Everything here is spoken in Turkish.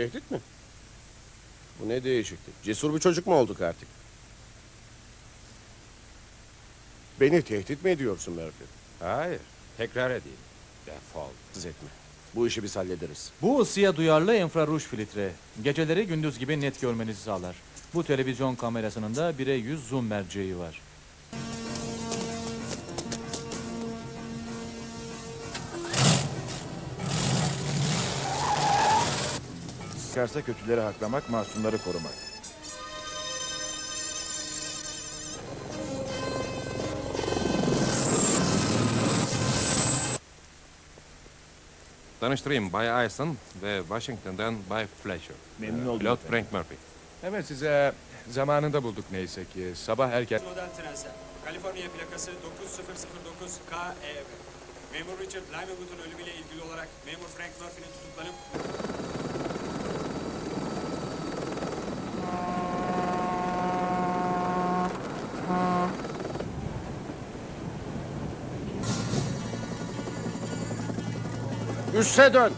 tehdit mi? Bu ne değişiklik? Cesur bir çocuk mu olduk artık? Beni tehdit mi ediyorsun Murphy? Hayır, tekrar edeyim. Defol. Siz etme. Bu işi biz hallederiz. Bu ısıya duyarlı infraruj filtre. Geceleri gündüz gibi net görmenizi sağlar. Bu televizyon kamerasının da 1'e 100 zoom merceği var. Çıkarsa kötüleri haklamak, masumları korumak. Tanıştırayım, Bay Eisen ve Washington'dan Bay Fletcher. Memnun oldum Pilot efendim. Frank Murphy. Evet, size zamanında bulduk neyse ki. Sabah erken... Model Trense. Kaliforniya plakası 9009 KEV. Memur Richard Limewood'un ölümüyle ilgili olarak Memur Frank Murphy'nin tutuklanıp... Üste dön.